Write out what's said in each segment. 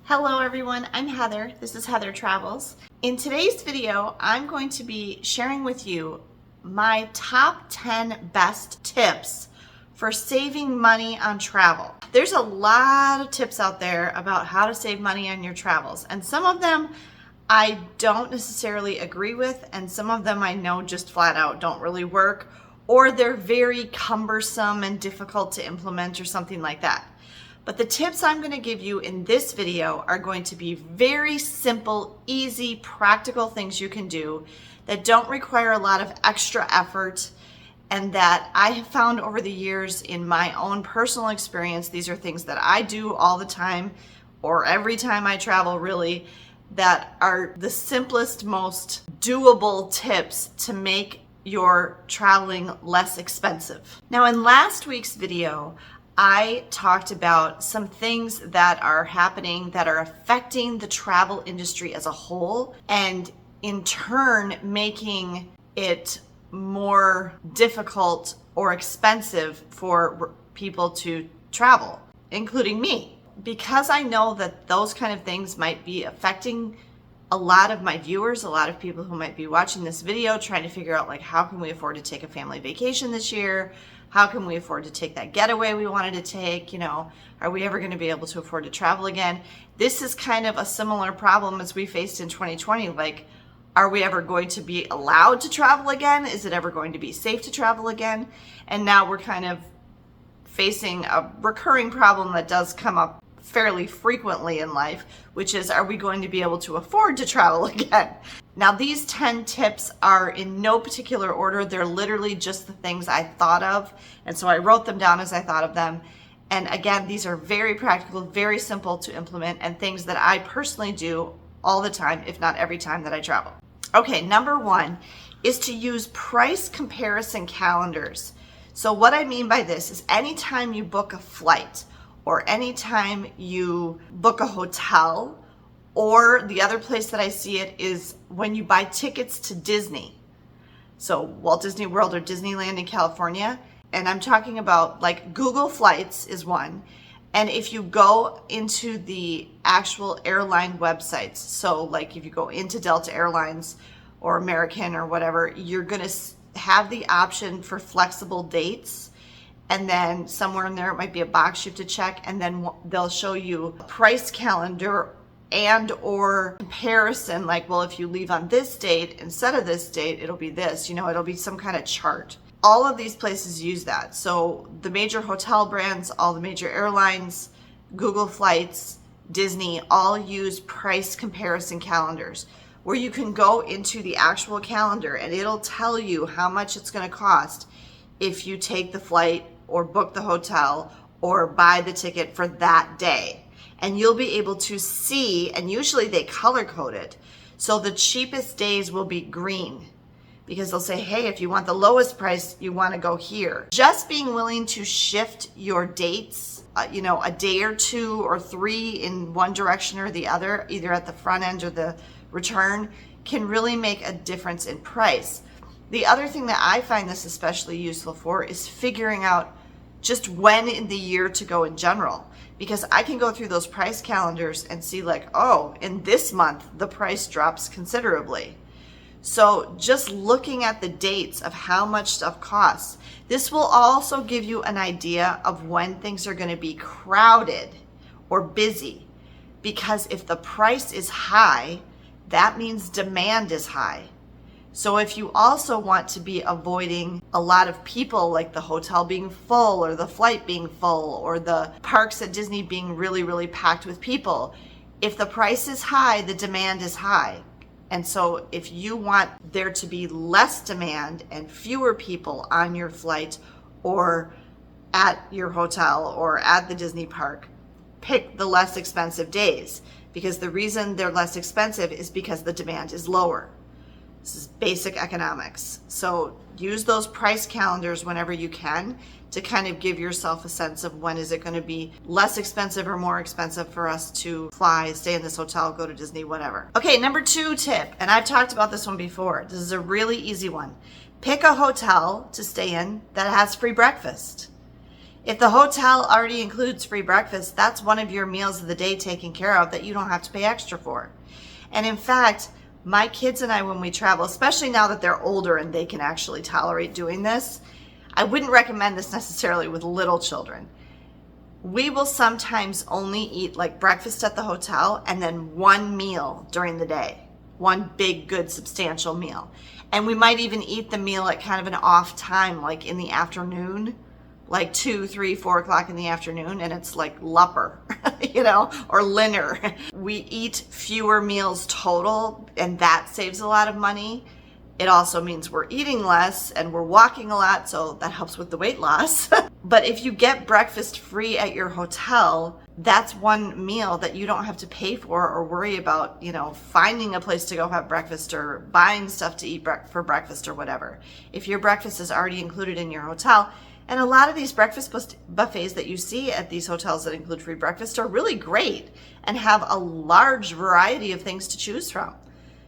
Hello everyone, I'm Heather. This is Heather Travels. In today's video, I'm going to be sharing with you my top 10 best tips for saving money on travel. There's a lot of tips out there about how to save money on your travels, and some of them I don't necessarily agree with, and some of them I know just flat out don't really work, or they're very cumbersome and difficult to implement or something like that. But the tips I'm going to give you in this video are going to be very simple, easy, practical things you can do that don't require a lot of extra effort, and that I have found over the years in my own personal experience, these are things that I do all the time or every time I travel really, that are the simplest, most doable tips to make your traveling less expensive. Now, in last week's video, I talked about some things that are happening that are affecting the travel industry as a whole, and in turn making it more difficult or expensive for people to travel, including me. Because I know that those kind of things might be affecting a lot of my viewers, a lot of people who might be watching this video trying to figure out, like, how can we afford to take a family vacation this year? How can we afford to take that getaway we wanted to take? You know, are we ever going to be able to afford to travel again? This is kind of a similar problem as we faced in 2020. Like, are we ever going to be allowed to travel again? Is it ever going to be safe to travel again? And now we're kind of facing a recurring problem that does come up fairly frequently in life, which is, are we going to be able to afford to travel again? Now, these 10 tips are in no particular order. They're literally just the things I thought of, and so I wrote them down as I thought of them. And again, these are very practical, very simple to implement, and things that I personally do all the time, if not every time that I travel. Okay, number one is to use price comparison calendars. So what I mean by this is, anytime you book a flight, or anytime you book a hotel, or the other place that I see it is when you buy tickets to Disney. So Walt Disney World or Disneyland in California. And I'm talking about, like, Google Flights is one. And if you go into the actual airline websites, so like if you go into Delta Airlines or American or whatever, you're going to have the option for flexible dates. And then somewhere in there, it might be a box you have to check. And then they'll show you a price calendar and or comparison, like, well, if you leave on this date instead of this date, it'll be this, it'll be some kind of chart. All of these places use that. So the major hotel brands, all the major airlines, Google Flights, Disney, all use price comparison calendars, where you can go into the actual calendar and it'll tell you how much it's going to cost if you take the flight or book the hotel or buy the ticket for that day. And you'll be able to see, and usually they color code it, so the cheapest days will be green, because they'll say, hey, if you want the lowest price, you want to go here. Just being willing to shift your dates, a day or two or three in one direction or the other, either at the front end or the return, can really make a difference in price. The other thing that I find this especially useful for is figuring out just when in the year to go in general. Because I can go through those price calendars and see, like, oh, in this month, the price drops considerably. So just looking at the dates of how much stuff costs, this will also give you an idea of when things are going to be crowded or busy. Because if the price is high, that means demand is high. So if you also want to be avoiding a lot of people, like the hotel being full or the flight being full or the parks at Disney being really, really packed with people, if the price is high, the demand is high. And so if you want there to be less demand and fewer people on your flight or at your hotel or at the Disney park, pick the less expensive days, because the reason they're less expensive is because the demand is lower. This is basic economics. So use those price calendars whenever you can to kind of give yourself a sense of when is it going to be less expensive or more expensive for us to fly, stay in this hotel, go to Disney, whatever. Okay, number 2 tip, and I've talked about this one before. This is a really easy one. Pick a hotel to stay in that has free breakfast. If the hotel already includes free breakfast, that's one of your meals of the day taken care of that you don't have to pay extra for. And in fact, my kids and I, when we travel, especially now that they're older and they can actually tolerate doing this, I wouldn't recommend this necessarily with little children. We will sometimes only eat like breakfast at the hotel and then one meal during the day, one big, good, substantial meal. And we might even eat the meal at kind of an off time, like in the afternoon, like 2, 3, 4 o'clock in the afternoon, and it's like lupper, or linner. We eat fewer meals total, and that saves a lot of money. It also means we're eating less and we're walking a lot, so that helps with the weight loss. But if you get breakfast free at your hotel, that's one meal that you don't have to pay for or worry about, finding a place to go have breakfast or buying stuff to eat for breakfast or whatever. If your breakfast is already included in your hotel, and a lot of these breakfast buffets that you see at these hotels that include free breakfast are really great and have a large variety of things to choose from.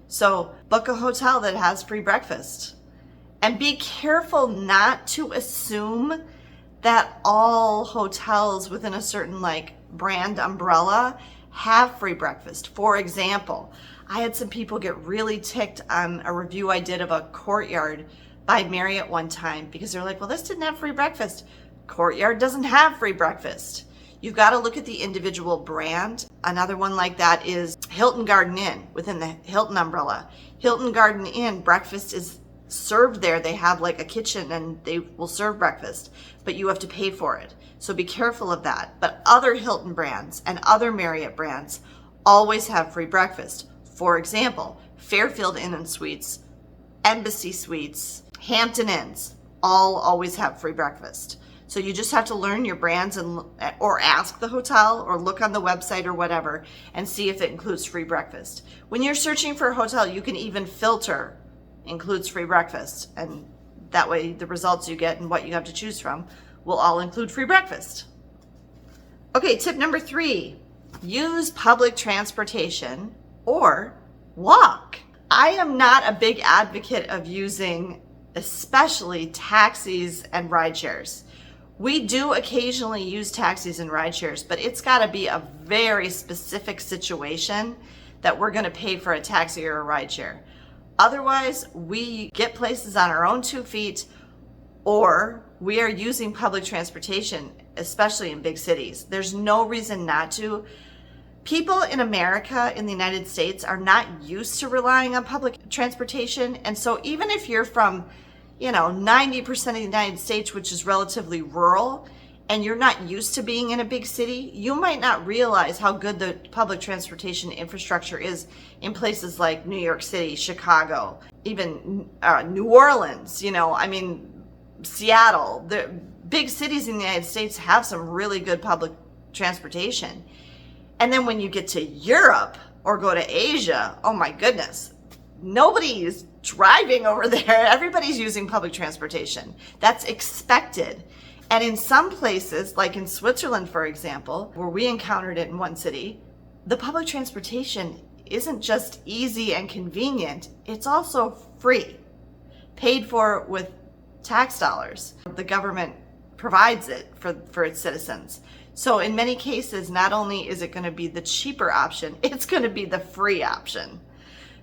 So book a hotel that has free breakfast. And be careful not to assume that all hotels within a certain brand umbrella have free breakfast. For example, I had some people get really ticked on a review I did of a Courtyard by Marriott one time because they're like, well, this didn't have free breakfast. Courtyard doesn't have free breakfast. You've got to look at the individual brand. Another one like that is Hilton Garden Inn within the Hilton umbrella. Hilton Garden Inn, breakfast is served there. They have like a kitchen and they will serve breakfast, but you have to pay for it. So be careful of that. But other Hilton brands and other Marriott brands always have free breakfast. For example, Fairfield Inn and Suites, Embassy Suites, Hampton Inns, all always have free breakfast. So you just have to learn your brands or ask the hotel or look on the website or whatever and see if it includes free breakfast. When you're searching for a hotel, you can even filter includes free breakfast, and that way the results you get and what you have to choose from will all include free breakfast. Okay, tip number 3, use public transportation or walk. I am not a big advocate of using especially taxis and ride shares. We do occasionally use taxis and ride shares, but it's got to be a very specific situation that we're going to pay for a taxi or a ride share. Otherwise, we get places on our own 2 feet, or we are using public transportation, especially in big cities. There's no reason not to. People in America, in the United States, are not used to relying on public transportation. And so even if you're from 90% of the United States, which is relatively rural, and you're not used to being in a big city, you might not realize how good the public transportation infrastructure is in places like New York City, Chicago, even New Orleans, Seattle. The big cities in the United States have some really good public transportation. And then when you get to Europe or go to Asia, oh my goodness, nobody is driving over there. Everybody's using public transportation. That's expected. And in some places, like in Switzerland, for example, where we encountered it in one city, the public transportation isn't just easy and convenient, it's also free, paid for with tax dollars. The government provides it for its citizens. So in many cases, not only is it going to be the cheaper option, it's going to be the free option.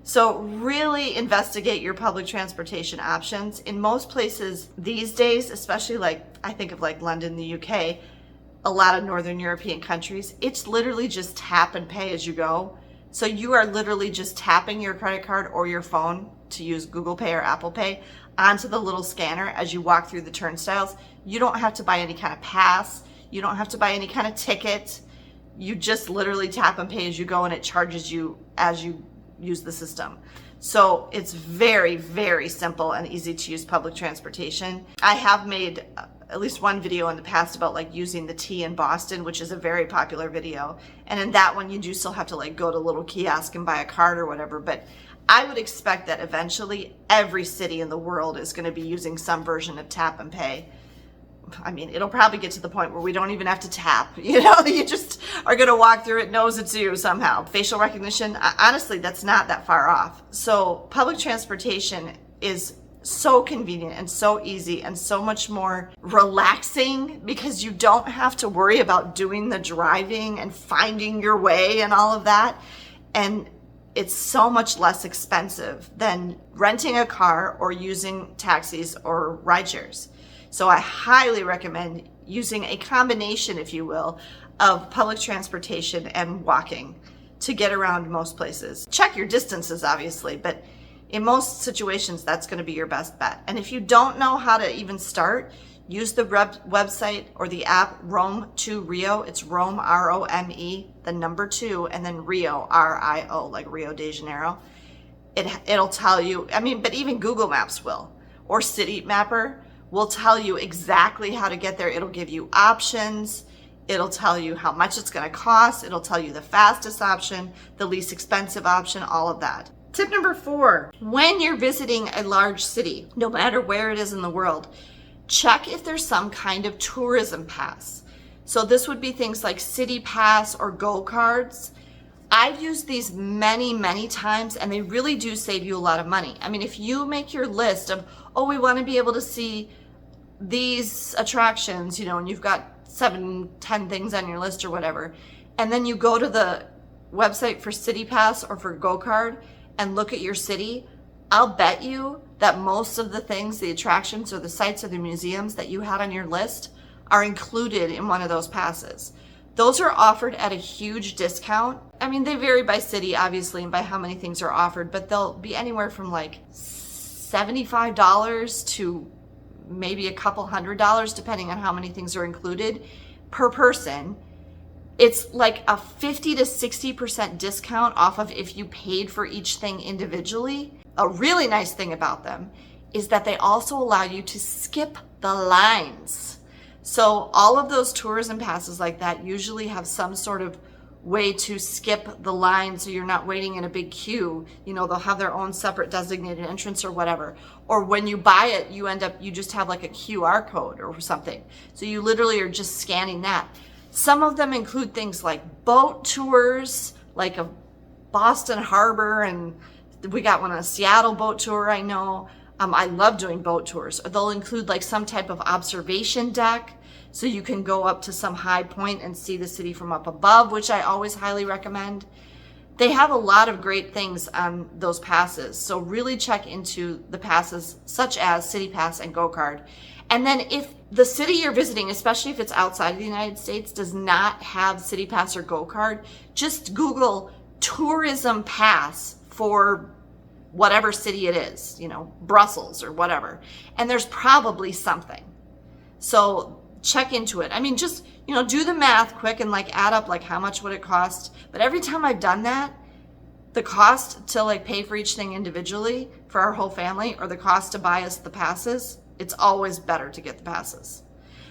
So really investigate your public transportation options. In most places these days, especially I think of London, the UK, a lot of Northern European countries, it's literally just tap and pay as you go. So you are literally just tapping your credit card or your phone, to use Google Pay or Apple Pay, onto the little scanner as you walk through the turnstiles. You don't have to buy any kind of pass. You don't have to buy any kind of ticket. You just literally tap and pay as you go, and it charges you as you use the system. So it's very, very simple and easy to use public transportation. I have made at least one video in the past about using the T in Boston, which is a very popular video. And in that one, you do still have to go to a little kiosk and buy a card or whatever. But I would expect that eventually every city in the world is going to be using some version of tap and pay. I mean, it'll probably get to the point where we don't even have to tap. You just are going to walk through it, knows it's you somehow. Facial recognition, honestly, that's not that far off. So public transportation is so convenient and so easy and so much more relaxing because you don't have to worry about doing the driving and finding your way and all of that. And it's so much less expensive than renting a car or using taxis or rideshares. So I highly recommend using a combination, if you will, of public transportation and walking to get around most places. Check your distances, obviously, but in most situations, that's going to be your best bet. And if you don't know how to even start, use the website or the app Rome to Rio. It's Rome, R-O-M-E, the number 2, and then Rio, R-I-O, like Rio de Janeiro. It'll tell you, I mean, but even Google Maps will, or City Mapper will tell you exactly how to get there. It'll give you options. It'll tell you how much it's going to cost. It'll tell you the fastest option, the least expensive option, all of that. Tip number 4, when you're visiting a large city, no matter where it is in the world, check if there's some kind of tourism pass. So this would be things like City Pass or Go Cards. I've used these many, many times, and they really do save you a lot of money. I mean, if you make your list of, oh, we want to be able to see these attractions, and you've got 7, 10 things on your list or whatever, and then you go to the website for City Pass or for Go Card and look at your city, I'll bet you that most of the things, the attractions or the sites or the museums that you had on your list are included in one of those passes. Those are offered at a huge discount. I mean, they vary by city, obviously, and by how many things are offered, but they'll be anywhere from like $75 to maybe a couple $100, depending on how many things are included per person. It's like a 50 to 60% discount off of if you paid for each thing individually. A really nice thing about them is that they also allow you to skip the lines. So all of those tourism passes like that usually have some sort of way to skip the line so you're not waiting in a big queue. They'll have their own separate designated entrance or whatever. Or when you buy it, you just have like a QR code or something. So you literally are just scanning that. Some of them include things like boat tours, like a Boston Harbor, and we got one on a Seattle boat tour, I know. I love doing boat tours. They'll include like some type of observation deck, so you can go up to some high point and see the city from up above, which I always highly recommend. They have a lot of great things on those passes, so really check into the passes such as City Pass and Go Card. And then if the city you're visiting, especially if it's outside of the United States, does not have City Pass or Go Card, just Google tourism pass for whatever city it is, Brussels or whatever. And there's probably something. So check into it. I mean, just, do the math quick and like add up like how much would it cost. But every time I've done that, the cost to like pay for each thing individually for our whole family, or the cost to buy us the passes, it's always better to get the passes.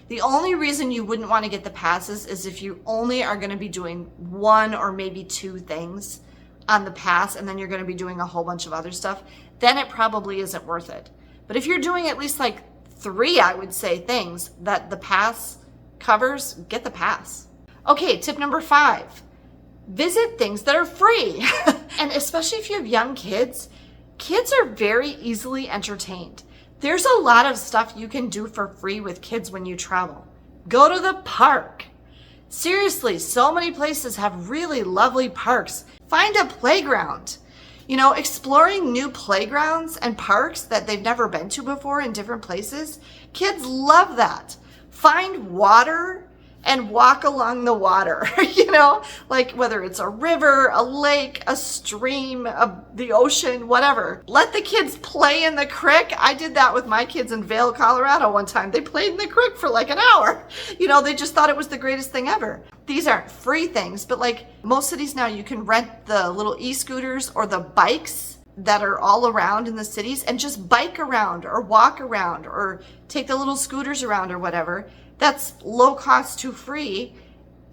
The only reason you wouldn't want to get the passes is if you only are going to be doing 1 or maybe 2 things on the pass, and then you're going to be doing a whole bunch of other stuff, then it probably isn't worth it. But if you're doing at least like 3, I would say, things that the pass covers, get the pass. Okay, tip number 5, visit things that are free. And especially if you have young kids, kids are very easily entertained. There's a lot of stuff you can do for free with kids when you travel. Go to the park. Seriously, so many places have really lovely parks. Find a playground. Exploring new playgrounds and parks that they've never been to before in different places. Kids love that. Find water and walk along the water, like whether it's a river, a lake, a stream, the ocean, whatever. Let the kids play in the creek. I did that with my kids in Vail, Colorado one time. They played in the creek for like an hour. They just thought it was the greatest thing ever. These aren't free things, but like most cities now, you can rent the little e-scooters or the bikes that are all around in the cities and just bike around or walk around or take the little scooters around or whatever. That's low cost to free.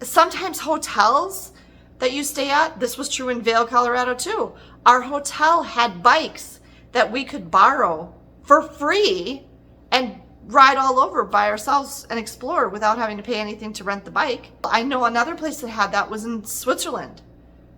Sometimes hotels that you stay at, this was true in Vail, Colorado too. Our hotel had bikes that we could borrow for free and ride all over by ourselves and explore without having to pay anything to rent the bike. I know another place that had that was in Switzerland.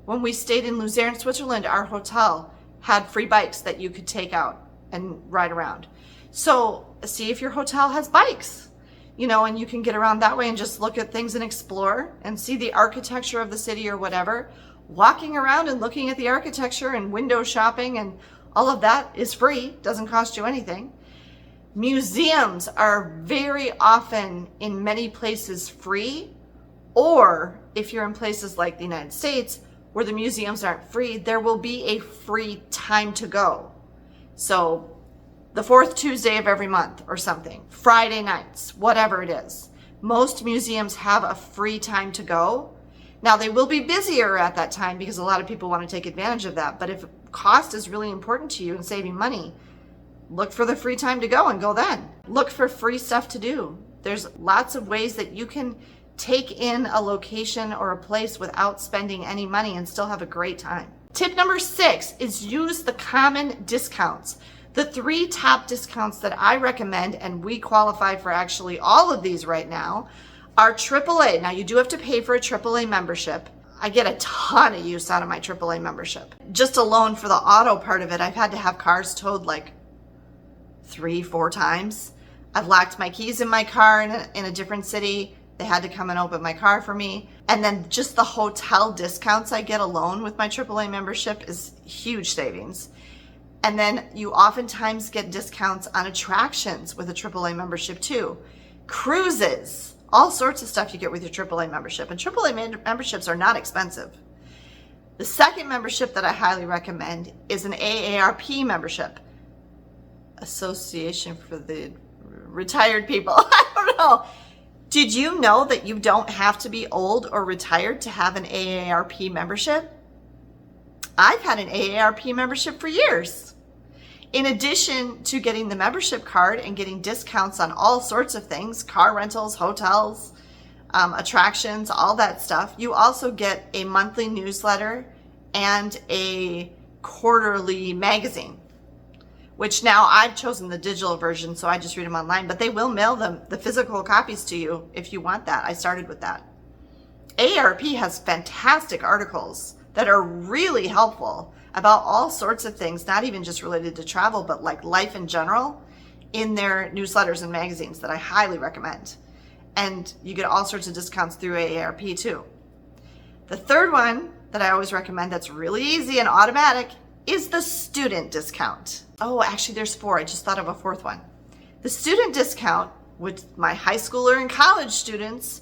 When we stayed in Luzerne, Switzerland, our hotel had free bikes that you could take out and ride around. So see if your hotel has bikes, and you can get around that way and just look at things and explore and see the architecture of the city or whatever. Walking around and looking at the architecture and window shopping and all of that is free, doesn't cost you anything. Museums are very often in many places free, or if you're in places like the United States where the museums aren't free, there will be a free time to go. So the fourth Tuesday of every month or something, Friday nights, whatever it is. Most museums have a free time to go. Now they will be busier at that time because a lot of people want to take advantage of that. But if cost is really important to you and saving money, look for the free time to go and go then. Look for free stuff to do. There's lots of ways that you can take in a location or a place without spending any money and still have a great time. Tip number 6 is use the common discounts. The 3 top discounts that I recommend, and we qualify for actually all of these right now, are AAA. Now you do have to pay for a AAA membership. I get a ton of use out of my AAA membership. Just alone for the auto part of it, I've had to have cars towed like 3-4 times. I've locked my keys in my car in a different city. They had to come and open my car for me. And then just the hotel discounts I get alone with my AAA membership is huge savings. And then you oftentimes get discounts on attractions with a AAA membership too. Cruises, all sorts of stuff you get with your AAA membership. And AAA memberships are not expensive. The second membership that I highly recommend is an AARP membership. Association for the Retired People. I don't know. Did you know that you don't have to be old or retired to have an AARP membership? I've had an AARP membership for years. In addition to getting the membership card and getting discounts on all sorts of things, car rentals, hotels, attractions, all that stuff, you also get a monthly newsletter and a quarterly magazine, which now I've chosen the digital version, so I just read them online, but they will mail them, the physical copies to you if you want that. I started with that. AARP has fantastic articles that are really helpful about all sorts of things, not even just related to travel, but like life in general, in their newsletters and magazines that I highly recommend. And you get all sorts of discounts through AARP too. The third one that I always recommend that's really easy and automatic is the student discount. Oh, actually there's 4. I just thought of a 4th one. The student discount with my high schooler and college students,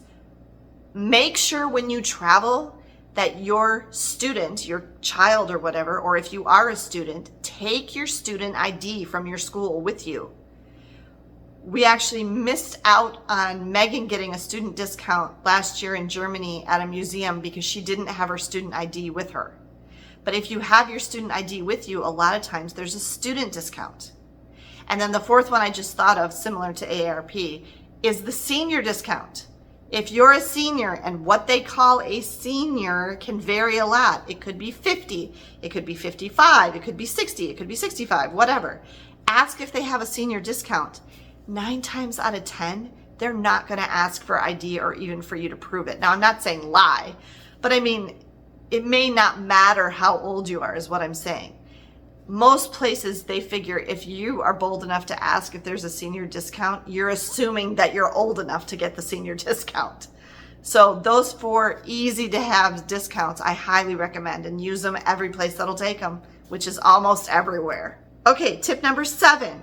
make sure when you travel that your student, your child or whatever, or if you are a student, take your student ID from your school with you. We actually missed out on Megan getting a student discount last year in Germany at a museum because she didn't have her student ID with her. But if you have your student ID with you, a lot of times there's a student discount. And then the 4th one I just thought of, similar to AARP, is the senior discount. If you're a senior, and what they call a senior can vary a lot. It could be 50, it could be 55, it could be 60, it could be 65, whatever. Ask if they have a senior discount. 9 times out of 10, they're not going to ask for ID or even for you to prove it. Now, I'm not saying lie, but I mean, it may not matter how old you are is what I'm saying. Most places, they figure if you are bold enough to ask if there's a senior discount, you're assuming that you're old enough to get the senior discount. So those 4 easy to have discounts, I highly recommend, and use them every place that'll take them, which is almost everywhere. Okay, tip number 7,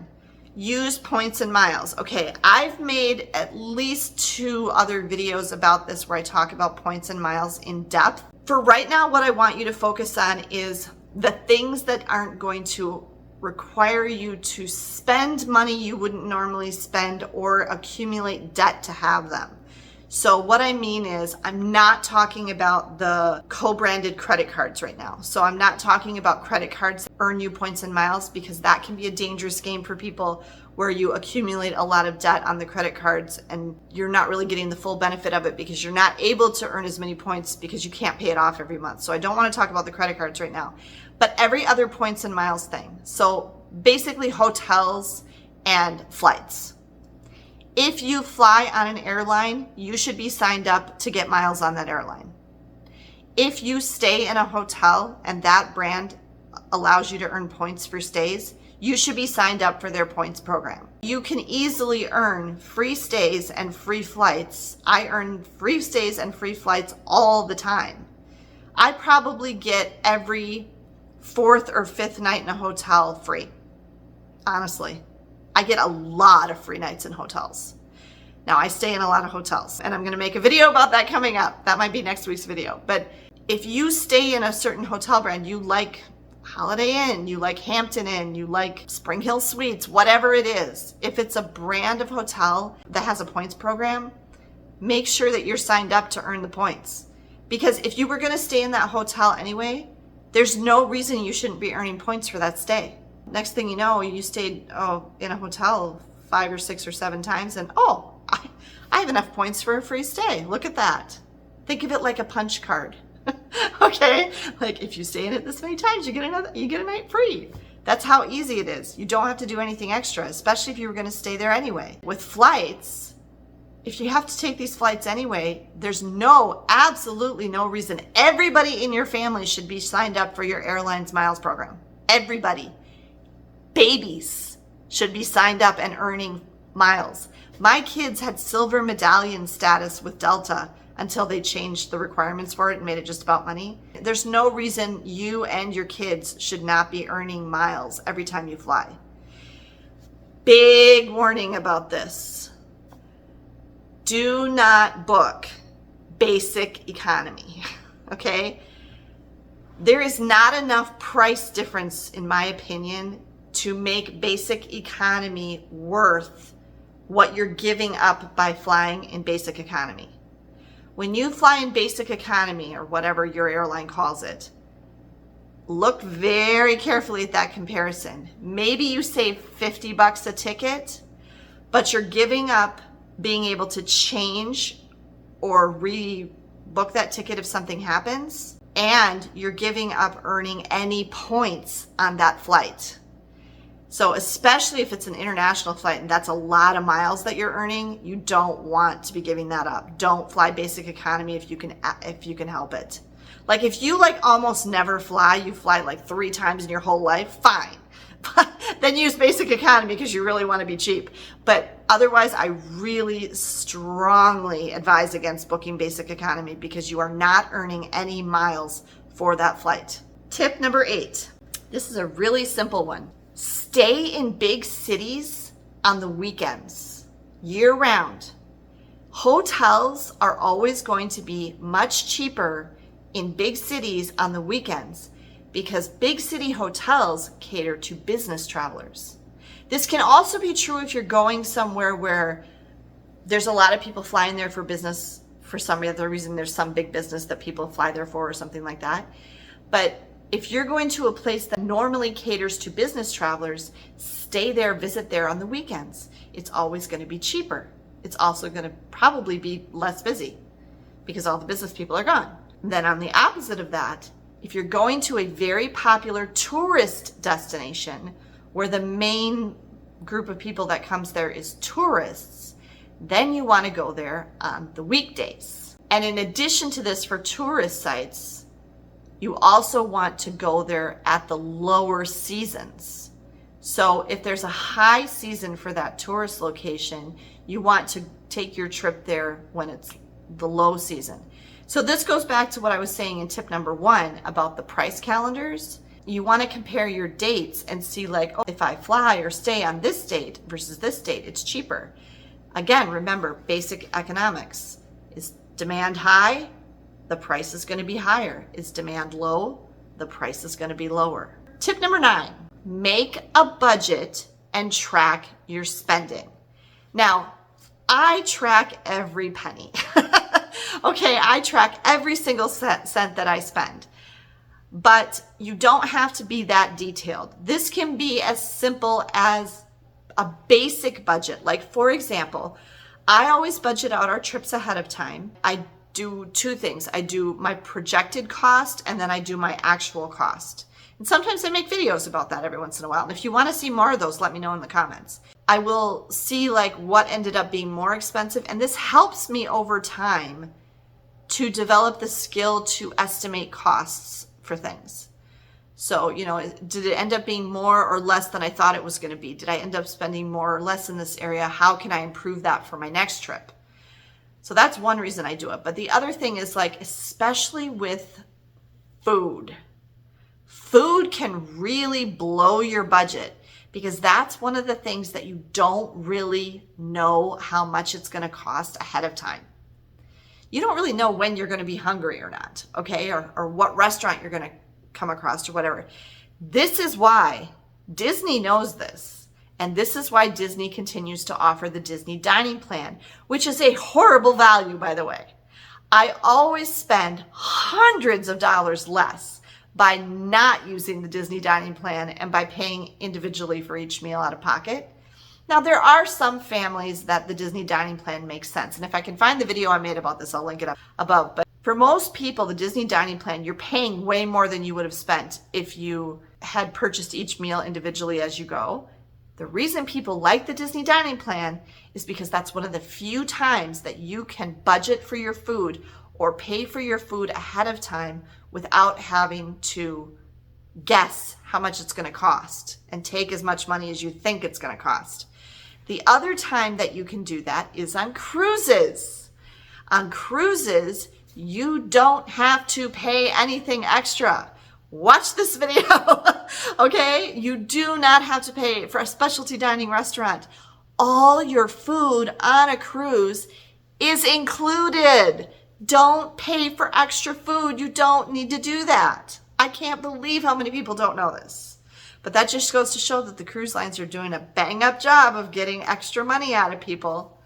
use points and miles. Okay, I've made at least 2 other videos about this where I talk about points and miles in depth. For right now, what I want you to focus on is the things that aren't going to require you to spend money you wouldn't normally spend or accumulate debt to have them. So what I mean is, I'm not talking about the co-branded credit cards right now. So I'm not talking about credit cards that earn you points and miles, because that can be a dangerous game for people where you accumulate a lot of debt on the credit cards and you're not really getting the full benefit of it because you're not able to earn as many points because you can't pay it off every month. So I don't want to talk about the credit cards right now, but every other points and miles thing. So basically hotels and flights. If you fly on an airline, you should be signed up to get miles on that airline. If you stay in a hotel and that brand allows you to earn points for stays, you should be signed up for their points program. You can easily earn free stays and free flights. I earn free stays and free flights all the time. I probably get every 4th or 5th night in a hotel free. Honestly, I get a lot of free nights in hotels. Now, I stay in a lot of hotels, and I'm going to make a video about that coming up. That might be next week's video. But if you stay in a certain hotel brand, you like Holiday Inn, you like Hampton Inn, you like Spring Hill Suites, whatever it is, if it's a brand of hotel that has a points program, make sure that you're signed up to earn the points. Because if you were going to stay in that hotel anyway, there's no reason you shouldn't be earning points for that stay. Next thing you know, you stayed in a hotel 5 or 6 or 7 times, and I have enough points for a free stay. Look at that. Think of it like a punch card. Okay? Like if you stay in it this many times, you get a night free. That's how easy it is. You don't have to do anything extra, especially if you were going to stay there anyway. With flights, if you have to take these flights anyway, there's absolutely no reason. Everybody in your family should be signed up for your airline's miles program. Everybody. Babies should be signed up and earning miles. My kids had silver medallion status with Delta until they changed the requirements for it and made it just about money. There's no reason you and your kids should not be earning miles every time you fly. Big warning about this. Do not book basic economy, okay? There is not enough price difference, in my opinion, to make basic economy worth what you're giving up by flying in basic economy. When you fly in basic economy, or whatever your airline calls it, look very carefully at that comparison. Maybe you save $50 a ticket, but you're giving up being able to change or rebook that ticket if something happens, and you're giving up earning any points on that flight. So especially if it's an international flight and that's a lot of miles that you're earning, you don't want to be giving that up. Don't fly basic economy if you can help it. Like if you almost never fly, you fly 3 times in your whole life, fine. But then use basic economy because you really want to be cheap. But otherwise, I really strongly advise against booking basic economy because you are not earning any miles for that flight. Tip number 8. This is a really simple one. Stay in big cities on the weekends, year round. Hotels are always going to be much cheaper in big cities on the weekends because big city hotels cater to business travelers. This can also be true if you're going somewhere where there's a lot of people flying there for business. For some other reason, there's some big business that people fly there for or something like that. But if you're going to a place that normally caters to business travelers, stay there, visit there on the weekends. It's always going to be cheaper. It's also going to probably be less busy because all the business people are gone. Then on the opposite of that, if you're going to a very popular tourist destination where the main group of people that comes there is tourists, then you want to go there on the weekdays. And in addition to this, for tourist sites, you also want to go there at the lower seasons. So if there's a high season for that tourist location, you want to take your trip there when it's the low season. So this goes back to what I was saying in tip number 1 about the price calendars. You want to compare your dates and see if I fly or stay on this date versus this date, it's cheaper. Again, remember, basic economics. Is demand high? The price is going to be higher. Is demand low? The price is going to be lower. Tip number 9, make a budget and track your spending. Now, I track every penny. Okay, I track every single cent that I spend. But you don't have to be that detailed. This can be as simple as a basic budget. Like, for example, I always budget out our trips ahead of time. I do 2 things. I do my projected cost and then I do my actual cost. And sometimes I make videos about that every once in a while. And if you want to see more of those, let me know in the comments. I will see what ended up being more expensive. And this helps me over time to develop the skill to estimate costs for things. So, did it end up being more or less than I thought it was going to be? Did I end up spending more or less in this area? How can I improve that for my next trip? So that's one reason I do it. But the other thing is, like, especially with food can really blow your budget, because that's one of the things that you don't really know how much it's going to cost ahead of time. You don't really know when you're going to be hungry or not, okay? Or what restaurant you're going to come across or whatever. This is why Disney knows this. And this is why Disney continues to offer the Disney Dining Plan, which is a horrible value, by the way. I always spend hundreds of dollars less by not using the Disney Dining Plan and by paying individually for each meal out of pocket. Now, there are some families that the Disney Dining Plan makes sense. And if I can find the video I made about this, I'll link it up above. But for most people, the Disney Dining Plan, you're paying way more than you would have spent if you had purchased each meal individually as you go. The reason people like the Disney Dining Plan is because that's one of the few times that you can budget for your food or pay for your food ahead of time without having to guess how much it's going to cost and take as much money as you think it's going to cost. The other time that you can do that is on cruises. On cruises, you don't have to pay anything extra. Watch this video, okay? You do not have to pay for a specialty dining restaurant. All your food on a cruise is included. Don't pay for extra food. You don't need to do that. I can't believe how many people don't know this. But that just goes to show that the cruise lines are doing a bang-up job of getting extra money out of people.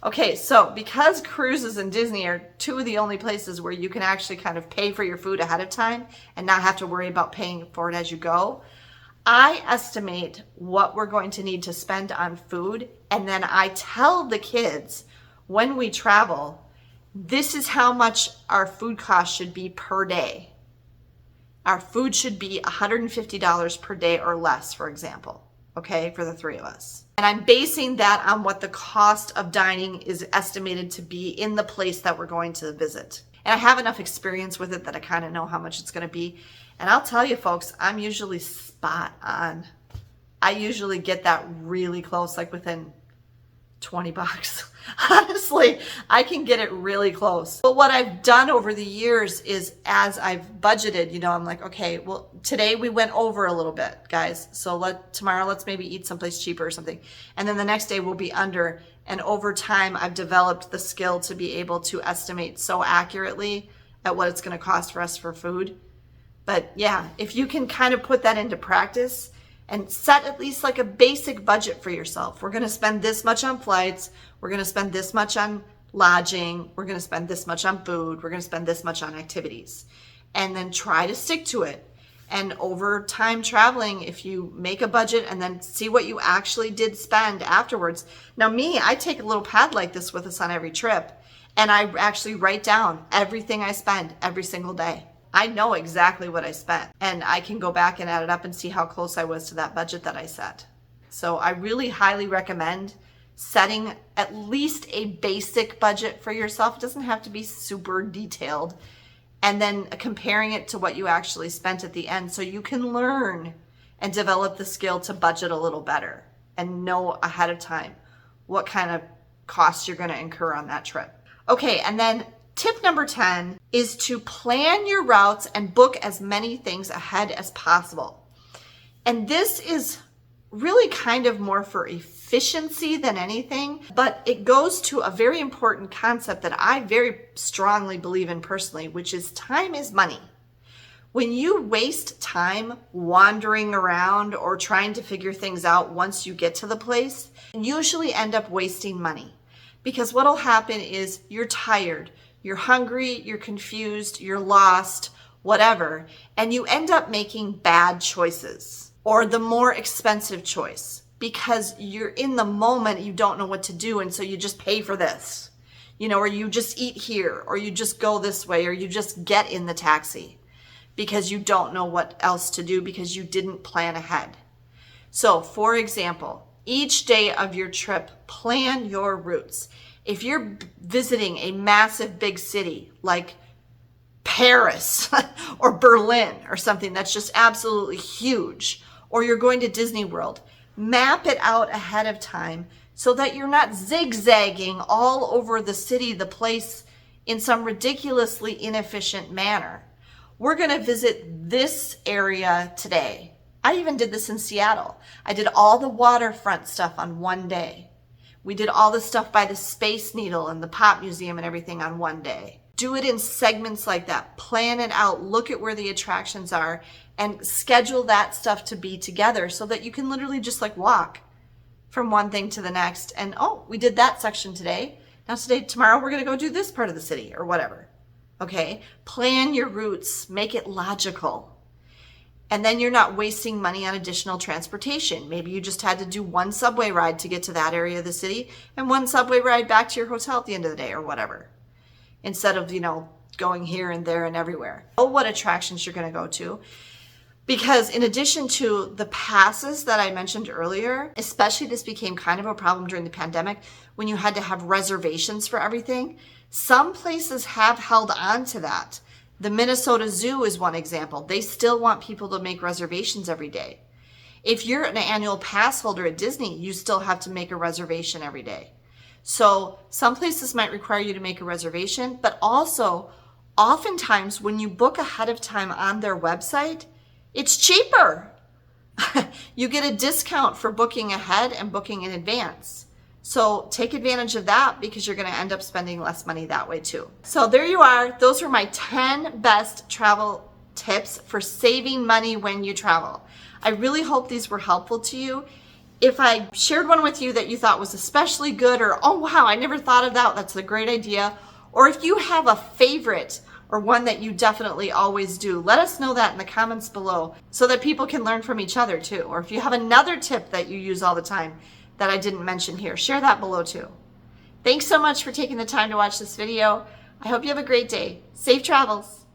Okay, so because cruises and Disney are two of the only places where you can actually kind of pay for your food ahead of time and not have to worry about paying for it as you go, I estimate what we're going to need to spend on food, and then I tell the kids when we travel, this is how much our food cost should be per day. Our food should be $150 per day or less, for example, okay, for the three of us. And I'm basing that on what the cost of dining is estimated to be in the place that we're going to visit. And I have enough experience with it that I kind of know how much it's going to be. And I'll tell you, folks, I'm usually spot on. I usually get that really close, like within 20 bucks. Honestly, I can get it really close. But what I've done over the years is, as I've budgeted, I'm like, okay, well, today we went over a little bit, guys. So tomorrow let's maybe eat someplace cheaper or something. And then the next day we'll be under. And over time, I've developed the skill to be able to estimate so accurately at what it's going to cost for us for food. But yeah, if you can kind of put that into practice and set at least like a basic budget for yourself. We're going to spend this much on flights. We're going to spend this much on lodging. We're going to spend this much on food. We're going to spend this much on activities. And then try to stick to it. And over time traveling, if you make a budget and then see what you actually did spend afterwards. Now me, I take a little pad like this with us on every trip. And I actually write down everything I spend every single day. I know exactly what I spent, and I can go back and add it up and see how close I was to that budget that I set. So I really highly recommend setting at least a basic budget for yourself. It doesn't have to be super detailed. And then comparing it to what you actually spent at the end so you can learn and develop the skill to budget a little better and know ahead of time what kind of costs you're going to incur on that trip. Okay, and then tip number 10 is to plan your routes and book as many things ahead as possible. And this is really kind of more for efficiency than anything, but it goes to a very important concept that I very strongly believe in personally, which is time is money. When you waste time wandering around or trying to figure things out once you get to the place, you usually end up wasting money. Because what'll happen is you're tired, you're hungry, you're confused, you're lost, whatever, and you end up making bad choices or the more expensive choice because you're in the moment, you don't know what to do, and so you just pay for this, or you just eat here, or you just go this way, or you just get in the taxi because you don't know what else to do because you didn't plan ahead. So, for example, each day of your trip, plan your routes. If you're visiting a massive big city like Paris or Berlin or something that's just absolutely huge, or you're going to Disney World, map it out ahead of time so that you're not zigzagging all over the city, the place, in some ridiculously inefficient manner. We're going to visit this area today. I even did this in Seattle. I did all the waterfront stuff on one day. We did all the stuff by the Space Needle and the Pop Museum and everything on one day. Do it in segments like that. Plan it out. Look at where the attractions are and schedule that stuff to be together so that you can literally just like walk from one thing to the next. And oh, we did that section today. Now tomorrow we're going to go do this part of the city or whatever. Okay? Plan your routes. Make it logical. And then you're not wasting money on additional transportation. Maybe you just had to do one subway ride to get to that area of the city and one subway ride back to your hotel at the end of the day or whatever. Instead of, going here and there and everywhere. Know what attractions you're going to go to. Because in addition to the passes that I mentioned earlier, especially this became kind of a problem during the pandemic when you had to have reservations for everything. Some places have held on to that. The Minnesota Zoo is one example. They still want people to make reservations every day. If you're an annual pass holder at Disney, you still have to make a reservation every day. So some places might require you to make a reservation, but also oftentimes when you book ahead of time on their website, it's cheaper. You get a discount for booking ahead and booking in advance. So take advantage of that because you're going to end up spending less money that way too. So there you are. Those are my 10 best travel tips for saving money when you travel. I really hope these were helpful to you. If I shared one with you that you thought was especially good, or, oh wow, I never thought of that, that's a great idea. Or if you have a favorite or one that you definitely always do, let us know that in the comments below so that people can learn from each other too. Or if you have another tip that you use all the time that I didn't mention here, share that below too. Thanks so much for taking the time to watch this video. I hope you have a great day. Safe travels.